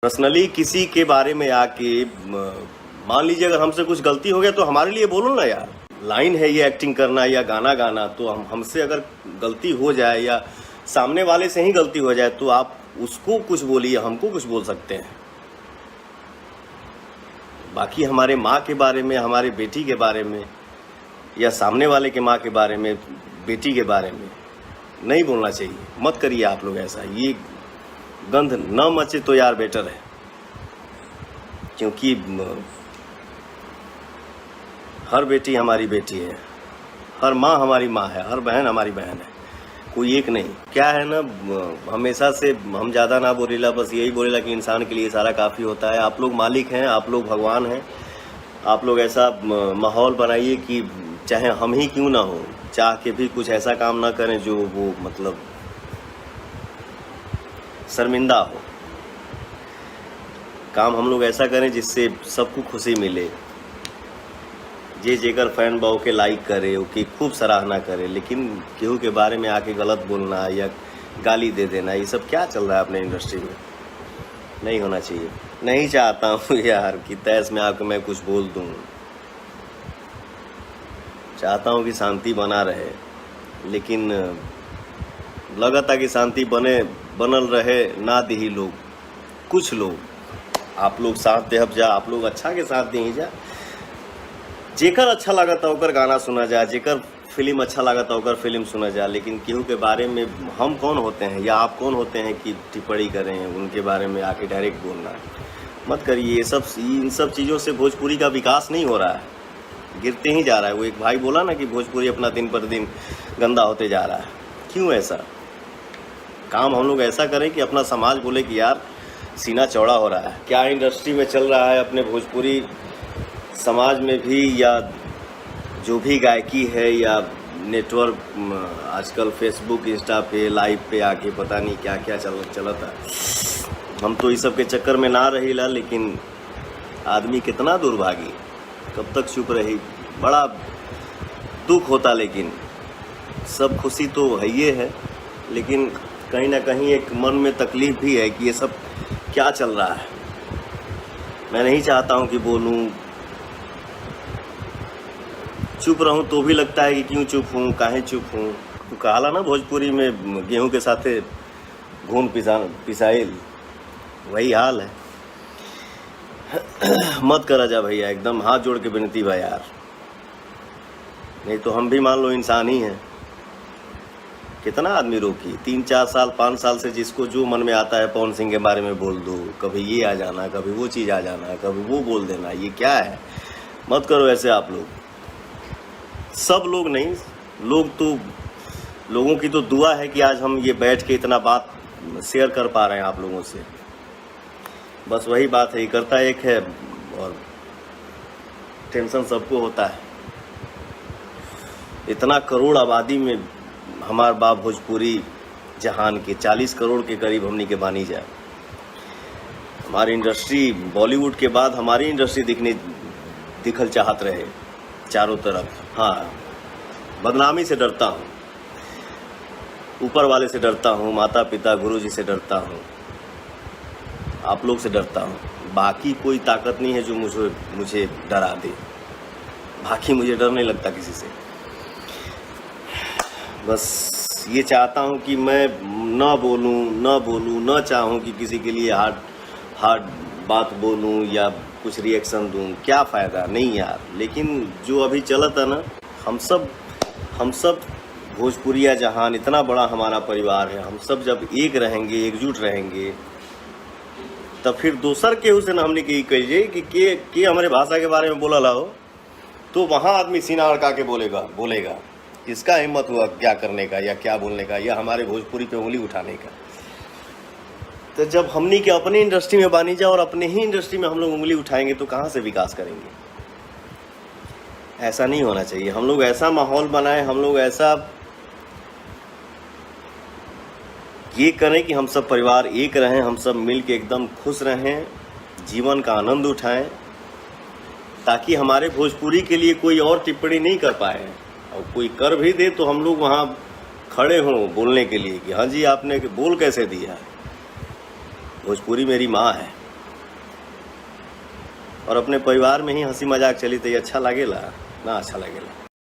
Personally किसी के बारे में आके मान लीजिए अगर हमसे कुछ गलती हो गया तो हमारे लिए बोलो ना यार। लाइन है ये एक्टिंग करना या गाना गाना, तो हमसे अगर गलती हो जाए या सामने वाले से ही गलती हो जाए तो आप उसको कुछ बोलिए, हमको कुछ बोल सकते हैं। बाकी हमारे माँ के बारे में, हमारे बेटी के बारे में या सामने वाले के माँ के बारे में, बेटी के बारे में नहीं बोलना चाहिए। मत करिए आप लोग ऐसा, ये गंध न मचे तो यार बेटर है। क्योंकि हर बेटी हमारी बेटी है, हर माँ हमारी माँ है, हर बहन हमारी बहन है, कोई एक नहीं। क्या है ना, हमेशा से हम ज़्यादा ना बोलेला, बस यही बोलेला कि इंसान के लिए सारा काफ़ी होता है। आप लोग मालिक हैं, आप लोग भगवान हैं। आप लोग ऐसा माहौल बनाइए कि चाहे हम ही क्यों ना हो, चाह के भी कुछ ऐसा काम ना करें जो वो मतलब शर्मिंदा हो। काम हम लोग ऐसा करें जिससे सबको खुशी मिले। जे जेकर फैन बाव के लाइक करे, ओके खूब सराहना करे, लेकिन केहू के बारे में आके गलत बोलना या गाली दे देना, ये सब क्या चल रहा है अपने इंडस्ट्री में? नहीं होना चाहिए। नहीं चाहता हूँ यार कि तहस में आके मैं कुछ बोल दूँ। चाहता हूँ कि शांति बना रहे, लेकिन लगता कि शांति बनल रहे ना दी लोग, कुछ लोग। आप लोग साथ देहब जा, आप लोग अच्छा के साथ दी जा। जेकर अच्छा लगता ओकर गाना सुना जा, जेकर फिल्म अच्छा लगता ओकर फिल्म सुना जा, लेकिन केहू के बारे में हम कौन होते हैं या आप कौन होते हैं कि टिप्पणी करें, उनके बारे में आके डायरेक्ट बोलना। मत करिए ये सब। इन सब चीज़ों से भोजपुरी का विकास नहीं हो रहा है, गिरते ही जा रहा है। वो एक भाई बोला ना कि भोजपुरी अपना दिन पर दिन गंदा होते जा रहा है। क्यों ऐसा? काम हम लोग ऐसा करें कि अपना समाज बोले कि यार सीना चौड़ा हो रहा है। क्या इंडस्ट्री में चल रहा है अपने भोजपुरी समाज में भी, या जो भी गायकी है या नेटवर्क आजकल फेसबुक इंस्टा पे लाइव पे आके पता नहीं क्या क्या चलता। हम तो इस सब के चक्कर में ना रहीला, लेकिन आदमी कितना दुर्भागी, कब तक चुप रही। बड़ा दुख होता, लेकिन सब खुशी तो है ये है, लेकिन कहीं ना कहीं एक मन में तकलीफ भी है कि ये सब क्या चल रहा है। मैं नहीं चाहता हूँ कि बोलूँ, चुप रहूं तो भी लगता है कि क्यों चुप हूँ, काहे चुप हूँ। तो कहाला ना भोजपुरी में गेहूं के साथे घून पिसाइल, वही हाल है। मत करा जा भैया, एकदम हाथ जोड़ के विनती बा यार। नहीं तो हम भी मान लो इंसान ही हैं। कितना आदमी रोकी, 3-4 साल 5 साल से जिसको जो मन में आता है पवन सिंह के बारे में बोल दो, कभी ये आ जाना, कभी वो चीज़ आ जाना, कभी वो बोल देना। ये क्या है? मत करो ऐसे आप लोग। सब लोग नहीं, लोगों की तो दुआ है कि आज हम ये बैठ के इतना बात शेयर कर पा रहे हैं आप लोगों से। बस वही बात है, करता एक है और टेंशन सबको होता है। इतना करोड़ आबादी में हमार बाप भोजपुरी जहान के 40 करोड़ के करीब हमनी के बानी जाए। हमारी इंडस्ट्री बॉलीवुड के बाद हमारी इंडस्ट्री दिखल चाहत रहे चारों तरफ। हाँ, बदनामी से डरता हूँ, ऊपर वाले से डरता हूँ, माता पिता गुरुजी से डरता हूँ, आप लोग से डरता हूँ। बाकी कोई ताकत नहीं है जो मुझे डरा दे। बाकी मुझे डर नहीं लगता किसी से। बस ये चाहता हूँ कि मैं ना बोलूँ, ना चाहूँ कि किसी के लिए हार्ड बात बोलूँ या कुछ रिएक्शन दूँ। क्या फ़ायदा? नहीं यार। लेकिन जो अभी चलता ना, हम सब भोजपुरिया जहान, इतना बड़ा हमारा परिवार है। हम सब जब एक रहेंगे, एकजुट रहेंगे, तब फिर दोसर के उसे ना हमने की कहिए कि के हमारे भाषा के बारे में बोला ला हो, तो वहाँ आदमी सीना अड़का के बोलेगा। किसका हिम्मत हुआ क्या करने का या क्या बोलने का या हमारे भोजपुरी पे उंगली उठाने का? तो जब हमनी के अपनी इंडस्ट्री में बानी जा और अपने ही इंडस्ट्री में हम लोग उंगली उठाएंगे तो कहाँ से विकास करेंगे? ऐसा नहीं होना चाहिए। हम लोग ऐसा माहौल बनाएं, हम लोग ऐसा ये करें कि हम सब परिवार एक रहें, हम सब मिल के एकदम खुश रहें, जीवन का आनंद उठाएं, ताकि हमारे भोजपुरी के लिए कोई और टिप्पणी नहीं कर पाए। और कोई कर भी दे तो हम लोग वहाँ खड़े हों बोलने के लिए कि हाँ जी आपने बोल कैसे दिया। भोजपुरी मेरी माँ है। और अपने परिवार में ही हंसी मजाक चली तो ये अच्छा लागेला ना? अच्छा लागेला।